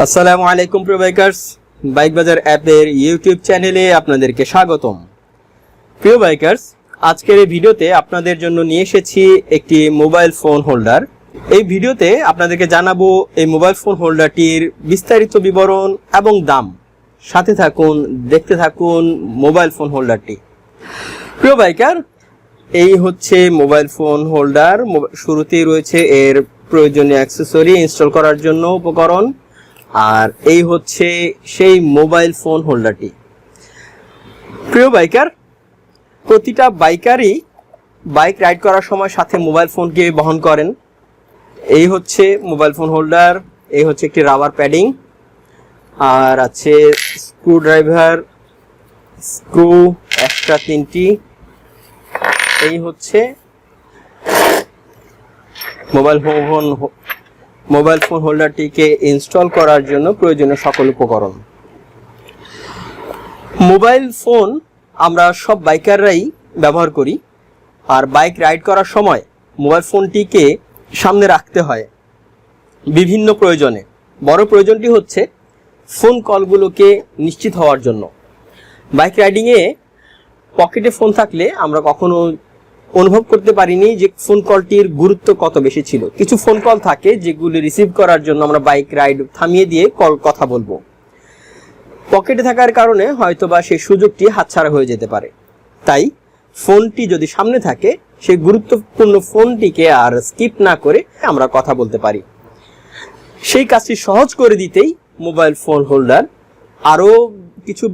আসসালামু আলাইকুম প্রিয় বাইকার্স, বাইক বাজার অ্যাপের ইউটিউব চ্যানেলে আপনাদেরকে স্বাগতম। প্রিয় বাইকার্স, আজকের এই ভিডিওতে আপনাদের জন্য নিয়ে এসেছি একটি মোবাইল ফোন হোল্ডার। এই ভিডিওতে আপনাদেরকে জানাবো এই মোবাইল ফোন হোল্ডারটির বিস্তারিত বিবরণ এবং দাম। সাথে থাকুন, দেখতে থাকুন মোবাইল ফোন হোল্ডারটি। প্রিয় বাইকার, এই হচ্ছে মোবাইল ফোন হোল্ডার। শুরুতেই রয়েছে এর প্রয়োজনীয় অ্যাক্সেসরি ইনস্টল করার জন্য উপকরণ, আর এই হচ্ছে সেই মোবাইল ফোন হোল্ডারটি। প্রিয় বাইকার, প্রতিটা বাইকারই বাইক রাইড করার সময় সাথে মোবাইল ফোনকে বহন করেন। এই হচ্ছে মোবাইল ফোন হোল্ডার, এই হচ্ছে একটি রাবার প্যাডিং, আর আছে স্ক্রু ড্রাইভার, স্ক্রু এক্সট্রা 3টি। এই হচ্ছে মোবাইল ফোন হোল্ডারটিকে ইনস্টল করার জন্য প্রয়োজনীয় সকল উপকরণ। মোবাইল ফোন আমরা সব বাইকাররাই ব্যবহার করি, আর বাইক রাইড করার সময় মোবাইল ফোনটিকে সামনে রাখতে হয় বিভিন্ন প্রয়োজনে। বড় প্রয়োজনটি হচ্ছে ফোন কলগুলোকে নিশ্চিত হওয়ার জন্য। বাইক রাইডিংয়ে পকেটে ফোন থাকলে আমরা কখনো অনুভব করতে পারিনি যে ফোন কলটির গুরুত্ব কত বেশি ছিল। কিছু ফোন কল থাকে যেগুলি রিসিভ করার জন্য আমরা বাইক রাইড থামিয়ে দিয়ে কথা বলবো। পকেটে থাকার কারণে হয়তোবা সেই সুযোগটি হাতছাড়া হয়ে যেতে পারে। তাই ফোনটি যদি সামনে থাকে, সেই গুরুত্বপূর্ণ ফোনটিকে আর স্কিপ না করে আমরা কথা বলতে পারি। সেই কাজটি সহজ করে দিতেই মোবাইল ফোন হোল্ডার। আরও কিছু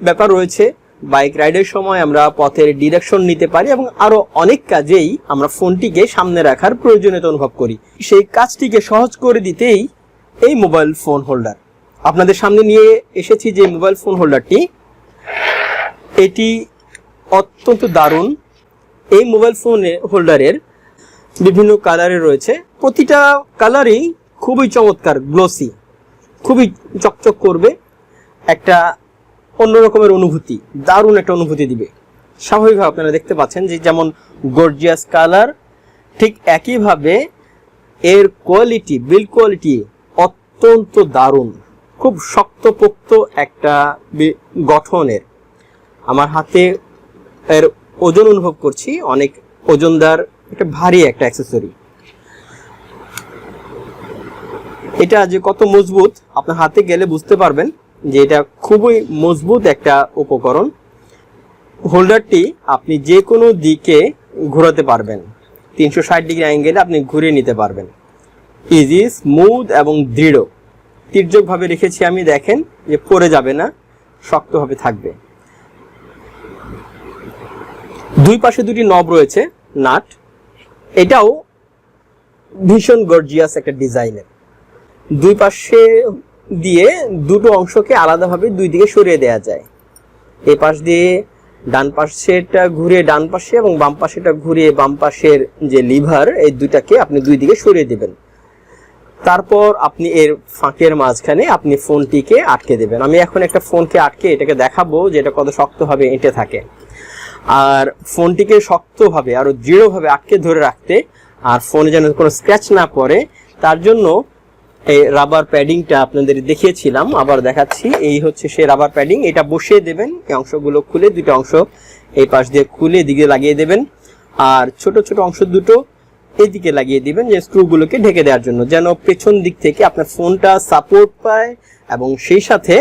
ব্যাপার রয়েছে। বাইক রাইডের সময় আমরা পথের ডিরেকশন নিতে পারি এবং আরো অনেক কাজেই আমরা ফোনটিকে সামনে রাখার প্রয়োজনীয়তা অনুভব করি। সেই কাজটিকে সহজ করে দিতেই এই মোবাইল ফোন হোল্ডার আপনাদের সামনে নিয়ে এসেছি। যে মোবাইল ফোন হোল্ডারটি, এটি অত্যন্ত দারুণ। এই মোবাইল ফোন হোল্ডারের বিভিন্ন কালারে রয়েছে, প্রতিটা কালারই খুবই চমৎকার, গ্লোসি, খুবই চকচক করবে। একটা অন্যরকমের অনুভূতি, দারুণ একটা অনুভূতি দিবে। স্বাভাবিকভাবে আপনারা দেখতে পাচ্ছেন যে যেমন গর্জিয়াস কালার, ঠিক একইভাবে এর কোয়ালিটি, বিল্ড কোয়ালিটি অত্যন্ত দারুণ, খুব শক্তপোক্ত একটা গঠনের। আমার হাতে এর ওজন অনুভব করছি, অনেক ওজনদার, একটা ভারী একটা অ্যাক্সেসরি। এটা যে কত মজবুত আপনার হাতে গেলে বুঝতে পারবেন যে এটা খুবই মজবুত একটা উপকরণ। হোল্ডারটি আপনি যে কোনো দিকে ঘোরাতে পারবেন, 360 ডিগ্রি অ্যাঙ্গেলে আপনি ঘুরিয়ে নিতে পারবেন। ইজি, স্মুথ এবং দৃঢ়। তির্যকভাবে রেখেছি আমি, দেখেন যে পড়ে যাবে না, শক্তভাবে থাকবে। দুই পাশে দুটি নব রয়েছে, নাট। এটাও ভীষণ গর্জিয়াস একটা ডিজাইনের। দুই পাশে দিয়ে দুটো অংশকে আলাদাভাবে দুই দিকে সরিয়ে দেওয়া যায়। এই পাশ দিয়ে ডান পাশেটা ঘুরিয়ে ডান পাশে এবং বাম পাশেটা ঘুরিয়ে বাম পাশের যে লিভার, এই দুইটাকে আপনি দুই দিকে সরিয়ে দেবেন। তারপর আপনি এর ফাঁকের মাঝখানে আপনি ফোনটিকে আটকে দেবেন। আমি এখন একটা ফোনকে আটকে এটাকে দেখাবো যে এটা কত শক্তভাবে এঁটে থাকে। আর ফোনটিকে শক্তভাবে আরো দৃঢ়ভাবে আটকে ধরে রাখতে, আর ফোনে যেন কোনো স্ক্র্যাচ না পড়ে, তার জন্য এই রাবার প্যাডিংটা আপনাদের দেখিয়েছিলাম, আবার দেখাচ্ছি। এই হচ্ছে সেই রাবার প্যাডিং। এটা বসিয়ে দেবেন, এই অংশগুলো খুলে, দুটো অংশ এই পাশ দিয়ে খুলে এদিকে লাগিয়ে দেবেন, আর ছোট ছোট অংশ দুটো এদিকে লাগিয়ে দিবেন, যে স্ক্রুগুলোকে ঢেকে দেওয়ার জন্য, যেন পেছন দিক থেকে আপনার ফোনটা সাপোর্ট পায় এবং সেই সাথে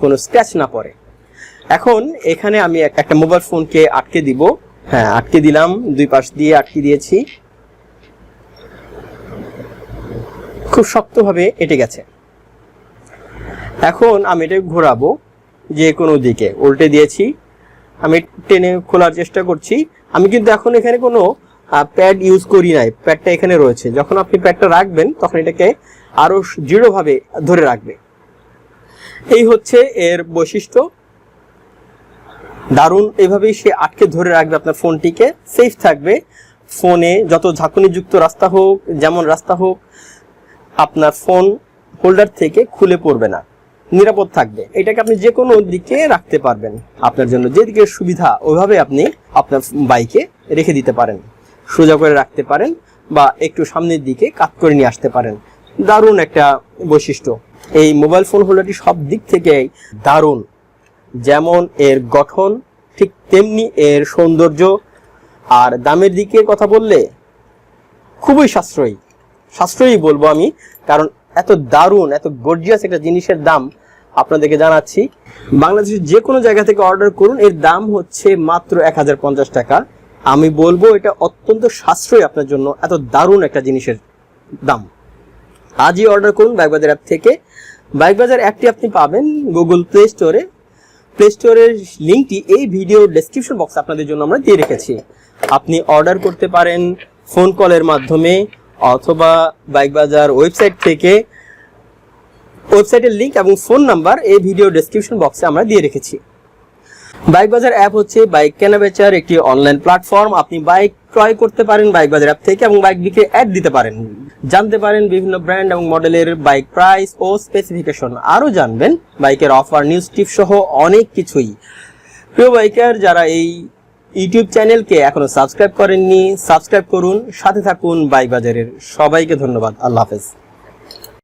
কোনো স্ক্র্যাচ না পড়ে। এখন এখানে আমি একটা মোবাইল ফোনকে আটকে দিব। হ্যাঁ, আটকে দিলাম, দুই পাশ দিয়ে আটকে দিয়েছি। খুব শক্তভাবে এঁটে গেছে। এখন আমি এটা ঘোরাবো যে কোনো দিকে, উল্টে দিয়েছি। আমি টেনে খোলার চেষ্টা করছি। আমি কিন্তু এখন এখানে কোনো প্যাড ইউজ করি নাই, প্যাডটা এখানে রয়েছে। যখন আপনি প্যাডটা রাখবেন তখন এটাকে আরো দৃঢ়ভাবে ধরে রাখবে। এই হচ্ছে এর বৈশিষ্ট্য, দারুণ। এইভাবেই সে আটকে ধরে রাখবে আপনার ফোনটিকে, সেফ থাকবে। ফোনে যত ঝাঁকুনিযুক্ত রাস্তা হোক, যেমন রাস্তা হোক, আপনার ফোন হোল্ডার থেকে খুলে পড়বে না, নিরাপদ থাকবে। এটাকে আপনি যে কোনো দিকে রাখতে পারবেন, আপনার জন্য যেদিকে সুবিধা ওইভাবে আপনি আপনার বাইকে রেখে দিতে পারেন। সোজা করে রাখতে পারেন বা একটু সামনের দিকে কাত করে নিয়ে আসতে পারেন। দারুণ একটা বৈশিষ্ট্য। এই মোবাইল ফোন হোল্ডারটি সব দিক থেকে দারুণ, যেমন এর গঠন ঠিক তেমনি এর সৌন্দর্য। আর দামের দিকে কথা বললে খুবই সাশ্রয়ী বলবো আমি, কারণ এত দারুণ এত গর্জিয়াস একটা জিনিসের দাম আপনাদেরকে জানাচ্ছি। বাংলাদেশের যে কোনো জায়গা থেকে অর্ডার করুন, এর দাম হচ্ছে মাত্র 1050 টাকা। আমি বলবো এটা অত্যন্ত সাশ্রয়ী আপনার জন্য, এত দারুণ একটা জিনিসের দাম। আজই অর্ডার করুন বাইক বাজার অ্যাপ থেকে। বাইক বাজার অ্যাপটি আপনি পাবেন গুগল প্লে স্টোরে। প্লে স্টোরের লিঙ্কটি এই ভিডিওর ডেসক্রিপশন বক্সে আপনাদের জন্য আমরা দিয়ে রেখেছি। আপনি অর্ডার করতে পারেন ফোন কলের মাধ্যমে অথবা বাইক বাজার ওয়েবসাইট থেকে। ওয়েবসাইটের লিঙ্ক এবং ফোন নাম্বার এই ভিডিও ডেসক্রিপশন বক্সে আমরা দিয়ে রেখেছি। বাইক বাজার অ্যাপ হচ্ছে বাইক কেনা বেচার একটি অনলাইন প্ল্যাটফর্ম। আপনি বাইক ক্রয় করতে পারেন বাইক বাজার অ্যাপ থেকে এবং বাইক বিক্রি অ্যাড দিতে পারেন, জানতে পারেন বিভিন্ন ব্র্যান্ড এবং মডেলের বাইক প্রাইস ও স্পেসিফিকেশন, আরও জানবেন বাইকের অফার, নিউজ টিপ সহ অনেক কিছুই। প্রিয় বাইকার, যারা এই ইউটিউব চ্যানেলকে এখনো সাবস্ক্রাইব করেননি, সাবস্ক্রাইব করুন, সাথে থাকুন বাইক বাজারের। সবাইকে ধন্যবাদ। আল্লাহ হাফেজ।